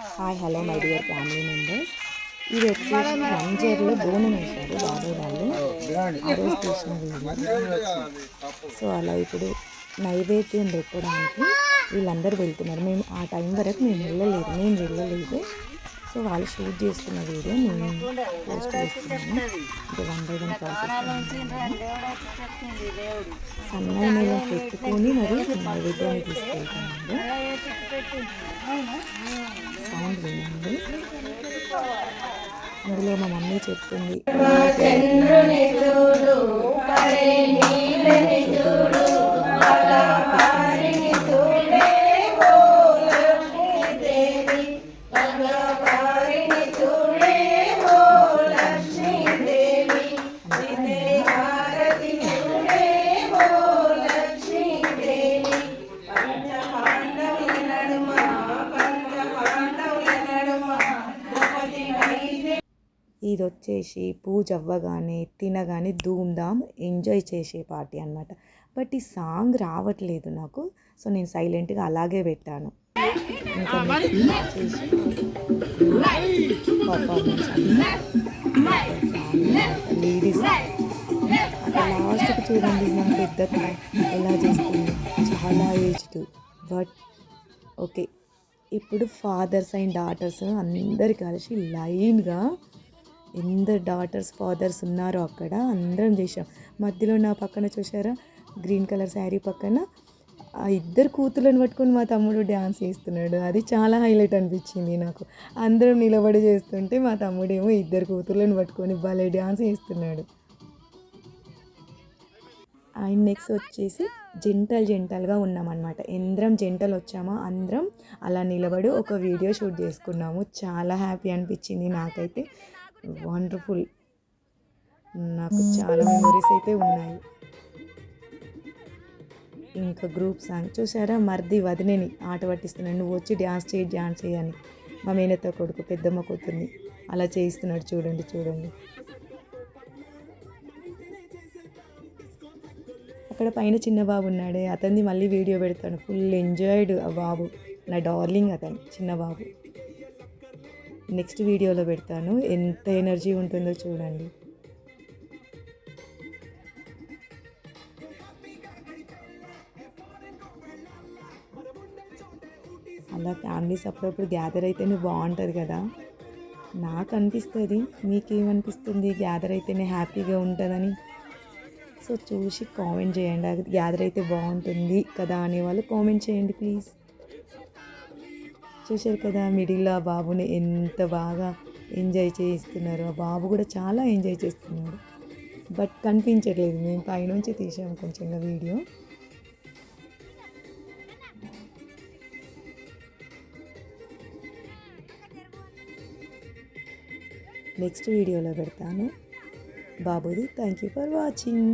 Hi hello my dear family members. ఇది వచ్చేసి రంజర్లో బోనం వేశారు బాబాయ్ వాళ్ళు. ఆ రోజు తీసిన వీడియో. సో అలా ఇప్పుడు నైవేద్యం పెట్టడానికి వీళ్ళందరూ వెళ్తున్నారు. మేము ఆ టైం వరకు నేను వెళ్ళలేదు. సో వాళ్ళు షూట్ చేస్తున్న వీడియో నేను పోస్ట్ చేస్తున్నాను. అంటే 1 బై 1 ప్రాసెస్ సన్నై మీద పెట్టుకొని మరి నైవేద్యాన్ని తీసుకెళ్తామండి. సౌండ్ వినండి. అందులో మా మమ్మీ చెప్తుంది ఇది వచ్చేసి పూజ అవ్వగానే తినగానే ధూమ్ధామ్ ఎంజాయ్ చేసే పార్టీ అనమాట. బట్ ఈ సాంగ్ రావట్లేదు నాకు, సో నేను సైలెంట్గా అలాగే పెట్టాను. ఇంకా పర్ఫార్మెన్స్ లేడీస్ అక్కడ లాస్ట్కి చూడండి, మా పెద్ద ఎలా చేస్తుంది, చాలా ఏజ్డ్. బట్ ఓకే, ఇప్పుడు ఫాదర్స్ అండ్ డాటర్స్ అందరు కలిసి లైన్గా ఎందరు డాటర్స్ ఫాదర్స్ ఉన్నారో అక్కడ అందరం చేసాం. మధ్యలో నా పక్కన చూసారా గ్రీన్ కలర్ శారీ పక్కన ఆ ఇద్దరు కూతుర్లను పట్టుకొని మా తమ్ముడు డ్యాన్స్ చేస్తున్నాడు. అది చాలా హైలైట్ అనిపించింది నాకు. అందరం నిలబడి చేస్తుంటే మా తమ్ముడేమో ఇద్దరు కూతుర్లను పట్టుకొని భలే డ్యాన్స్ చేస్తున్నాడు. అండ్ నెక్స్ట్ వచ్చేసి జంటలుగా ఉన్నామన్నమాట. ఎందరం జంటలు వచ్చామో అందరం అలా నిలబడి ఒక వీడియో షూట్ చేసుకున్నాము. చాలా హ్యాపీ అనిపించింది నాకైతే. వండర్ఫుల్. నాకు చాలా మెమొరీస్ అయితే ఉన్నాయి. ఇంకా గ్రూప్ సాంగ్ చూసారా, మర్ది వదినేని ఆట పట్టిస్తున్నాడు, నువ్వు వచ్చి డ్యాన్స్ చేయని. మా మేనత్త కొడుకు పెద్దమ్మ కూతుర్ని అలా చేయిస్తున్నాడు. చూడండి. అక్కడ పైన చిన్న బాబు ఉన్నాడే, అతన్ని మళ్ళీ వీడియో పెడతాను. ఫుల్ ఎంజాయ్డ్ ఆ బాబు, నా డార్లింగ్ అతను చిన్న బాబు. నెక్స్ట్ వీడియోలో పెడతాను. ఎంత ఎనర్జీ ఉంటుందో చూడండి. అలా ఫ్యామిలీస్ అప్పుడప్పుడు గ్యాదర్ అయితేనే బాగుంటుంది కదా. నాకు అనిపిస్తుంది, మీకేమనిపిస్తుంది? గ్యాదర్ అయితేనే హ్యాపీగా ఉంటుందని. సో చూసి కామెంట్ చేయండి. అది గ్యాదర్ అయితే బాగుంటుంది కదా అనేవాళ్ళు కామెంట్ చేయండి ప్లీజ్. చూశారు కదా మిడిల్లో ఆ బాబుని ఎంత బాగా ఎంజాయ్ చేయిస్తున్నారు. ఆ బాబు కూడా చాలా ఎంజాయ్ చేస్తున్నాడు. బట్ కనిపించట్లేదు, మేము పైనుంచి తీసాము కొంచెంగా వీడియో. నెక్స్ట్ వీడియోలో పెడతాను బాబుది. Thank you for watching.